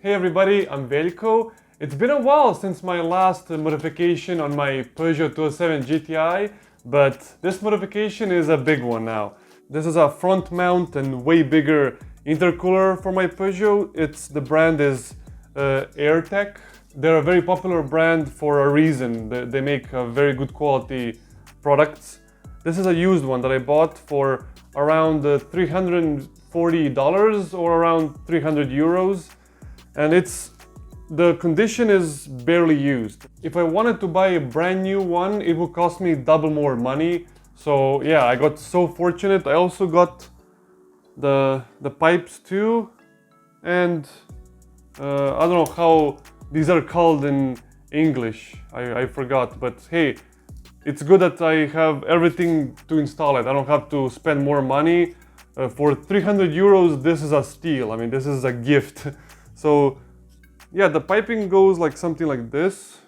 Hey everybody, I'm Veljko. It's been a while since my last modification on my Peugeot 207 GTI, but this modification is a big one now. This is a front mount and way bigger intercooler for my Peugeot. The brand is AirTech. They're a very popular brand for a reason. They make very good quality products. This is a used one that I bought for around $340 or around 300 euros. And the condition is barely used. If I wanted to buy a brand new one, it would cost me double more money. So yeah, I got so fortunate. I also got the pipes too, and I don't know how these are called in English. I forgot, but hey, it's good that I have everything to install it. I don't have to spend more money. For 300 euros, this is a steal. I mean, this is a gift. So yeah, the piping goes like something like this.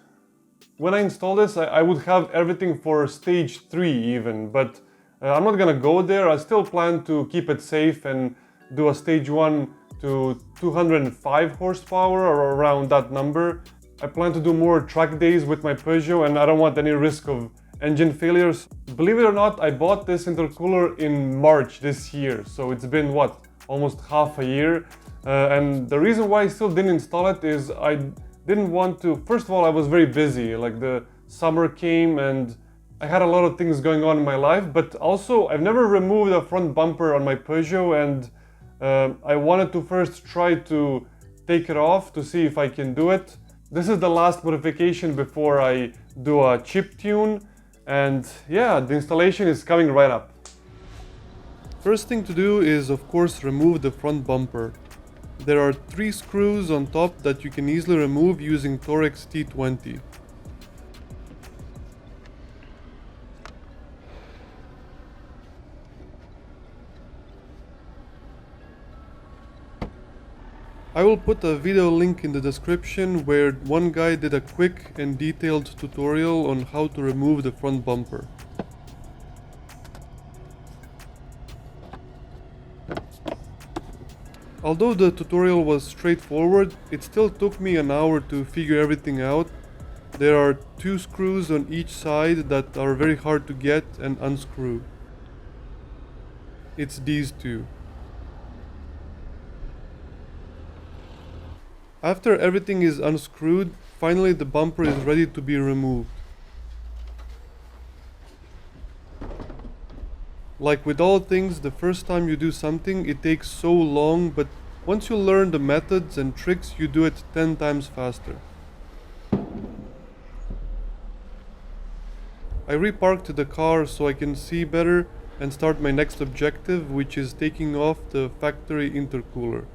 When I install this, I would have everything for stage 3 even, but I'm not gonna go there. I still plan to keep it safe and do a stage 1 to 205 horsepower or around that number. I plan to do more track days with my Peugeot and I don't want any risk of engine failures. Believe it or not, I bought this intercooler in March this year, so it's been what, almost half a year. And the reason why I still didn't install it is I didn't want to. First of all, I was very busy, like the summer came and I had a lot of things going on in my life, but also I've never removed a front bumper on my Peugeot, and I wanted to first try to take it off to see if I can do it. This is the last modification before I do a chip tune, and yeah, the installation is coming right up. First thing to do is of course remove the front bumper. There are 3 screws on top that you can easily remove using Torx T20. I will put a video link in the description where one guy did a quick and detailed tutorial on how to remove the front bumper. Although the tutorial was straightforward, it still took me an hour to figure everything out. There are 2 screws on each side that are very hard to get and unscrew. It's these 2. After everything is unscrewed, finally the bumper is ready to be removed. Like with all things, the first time you do something, it takes so long, but once you learn the methods and tricks, you do it 10 times faster. I reparked the car so I can see better and start my next objective, which is taking off the factory intercooler.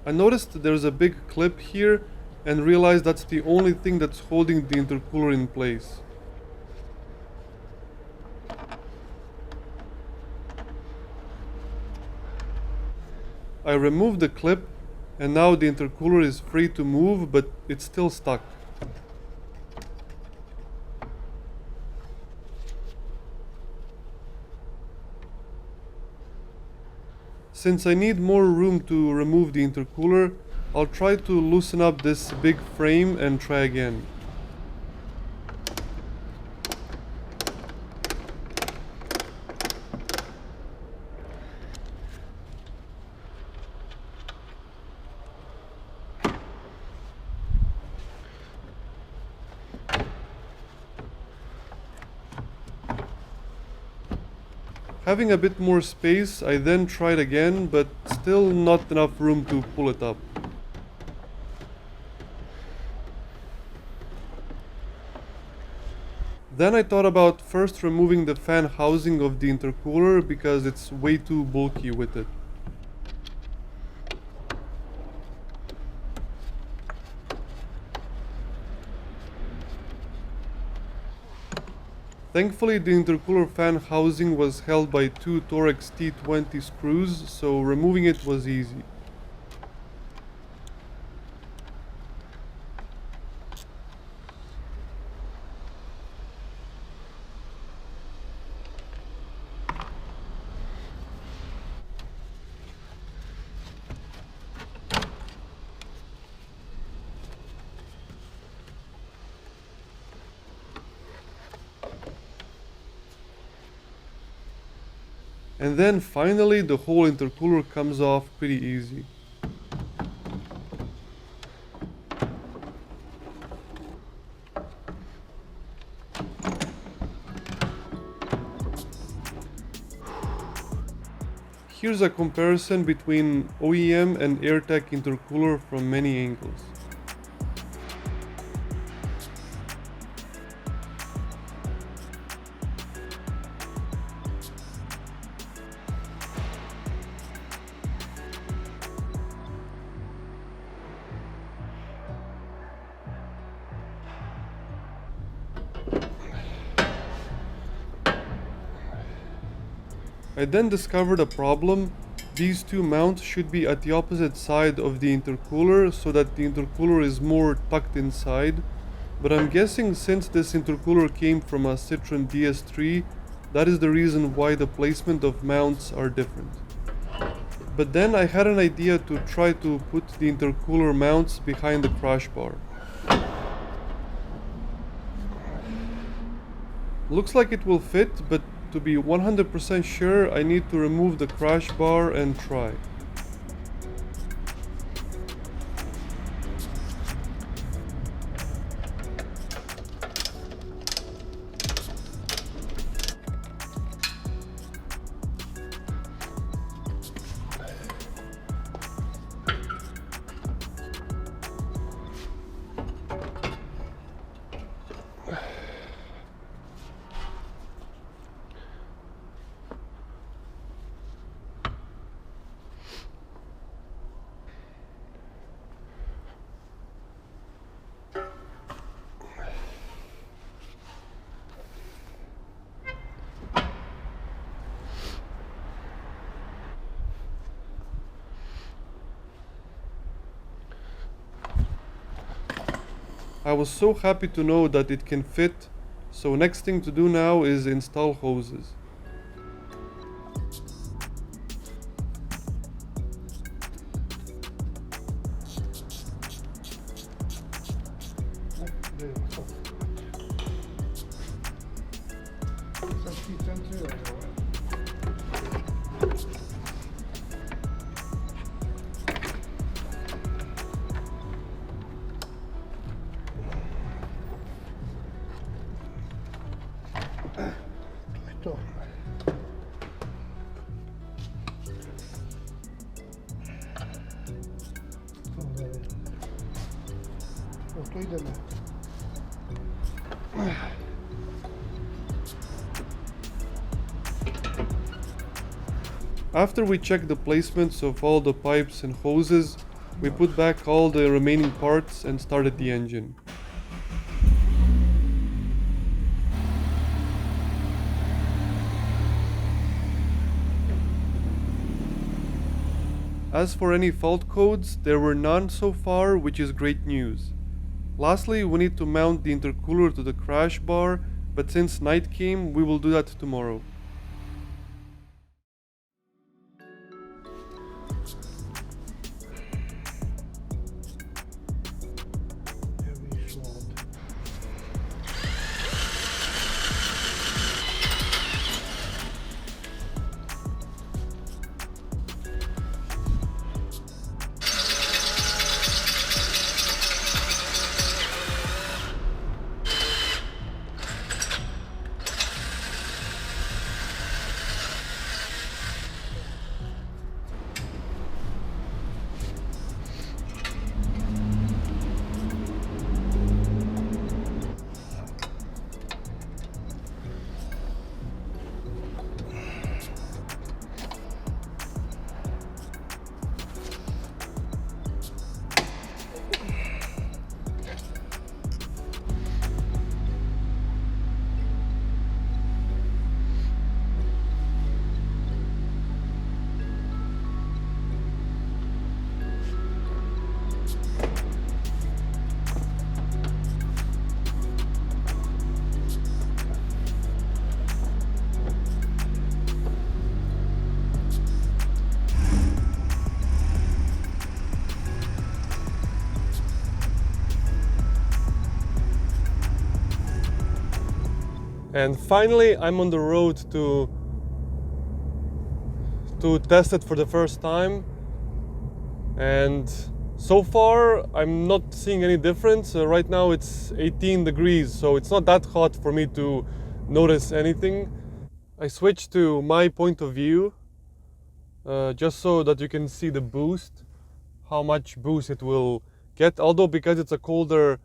I noticed there's a big clip here and realized that's the only thing that's holding the intercooler in place. I removed the clip and now the intercooler is free to move, but it's still stuck. Since I need more room to remove the intercooler, I'll try to loosen up this big frame and try again. Having a bit more space, I then tried again, but still not enough room to pull it up. Then I thought about first removing the fan housing of the intercooler because it's way too bulky with it. Thankfully, the intercooler fan housing was held by 2 Torx T20 screws, so removing it was easy. And then finally the whole intercooler comes off pretty easy. Here's a comparison between OEM and AirTech intercooler from many angles. I then discovered a problem. These two mounts should be at the opposite side of the intercooler so that the intercooler is more tucked inside. But I'm guessing since this intercooler came from a Citroen DS3, that is the reason why the placement of mounts are different. But then I had an idea to try to put the intercooler mounts behind the crash bar. Looks like it will fit, but to be 100% sure, I need to remove the crash bar and try. I was so happy to know that it can fit, so next thing to do now is install hoses. After we checked the placements of all the pipes and hoses, we put back all the remaining parts and started the engine. As for any fault codes, there were none so far, which is great news. Lastly, we need to mount the intercooler to the crash bar, but since night came, we will do that tomorrow. And finally, I'm on the road to to test it for the first time, and so far I'm not seeing any difference. Right now it's 18 degrees, so it's not that hot for me to notice anything. I switched to my point of view just so that you can see the boost, how much boost it will get. Although because it's a colder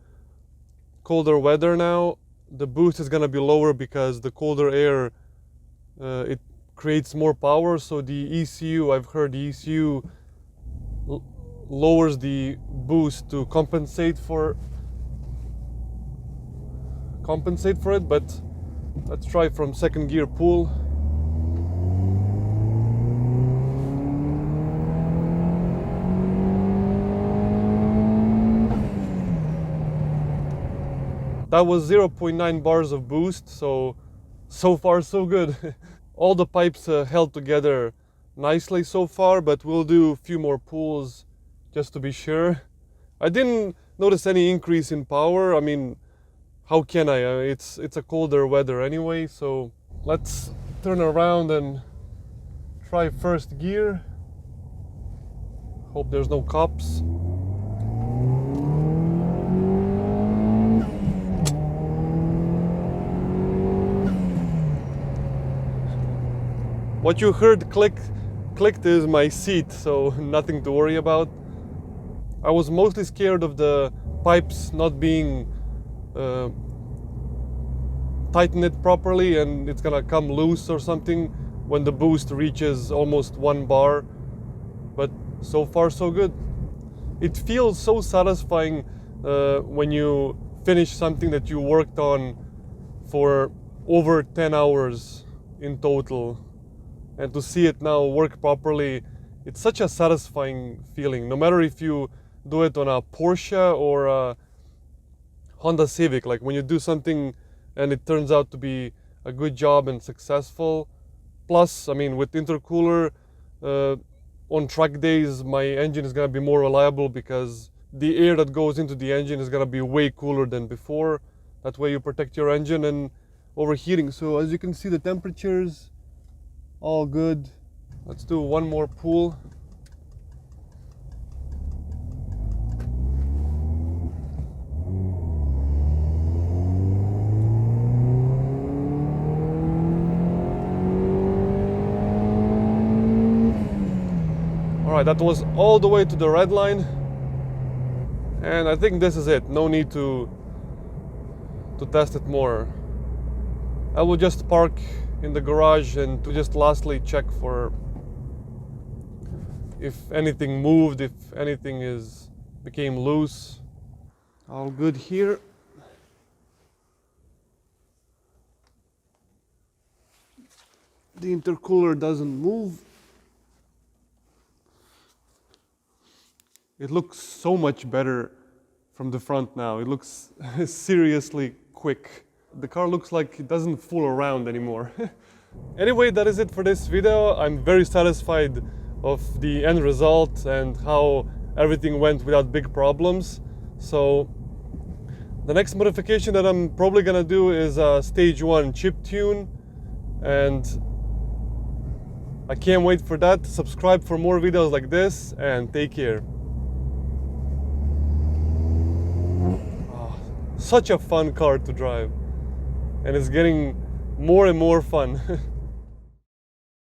weather now, the boost is gonna be lower because the colder air it creates more power. So the ECU, I've heard the ECU lowers the boost to compensate for it. But let's try from second gear pull. That was 0.9 bars of boost, so far so good. All the pipes held together nicely so far, but we'll do a few more pulls just to be sure. I didn't notice any increase in power. I mean, how can I? It's a colder weather anyway, so let's turn around and try first gear. Hope there's no cops. What you heard clicked is my seat, so nothing to worry about. I was mostly scared of the pipes not being tightened properly and it's gonna come loose or something when the boost reaches almost 1 bar. But so far so good. It feels so satisfying when you finish something that you worked on for over 10 hours in total. And to see it now work properly, it's such a satisfying feeling. No matter if you do it on a Porsche or a Honda Civic, like when you do something and it turns out to be a good job and successful. Plus, I mean, with intercooler, on track days, my engine is gonna be more reliable because the air that goes into the engine is gonna be way cooler than before. That way you protect your engine and overheating. So as you can see, the temperatures all good. Let's do one more pull. All right, that was all the way to the red line. And I think this is it. No need to test it more. I will just park in the garage and to just lastly check for if anything moved, if anything became loose. All good here. The intercooler doesn't move. It looks so much better from the front now. It looks seriously quick. The car looks like it doesn't fool around anymore. Anyway, that is it for this video. I'm very satisfied of the end result and how everything went without big problems. So the next modification that I'm probably gonna do is a stage 1 chip tune, and I can't wait for that. Subscribe for more videos like this and take care. Such a fun car to drive, and it's getting more and more fun.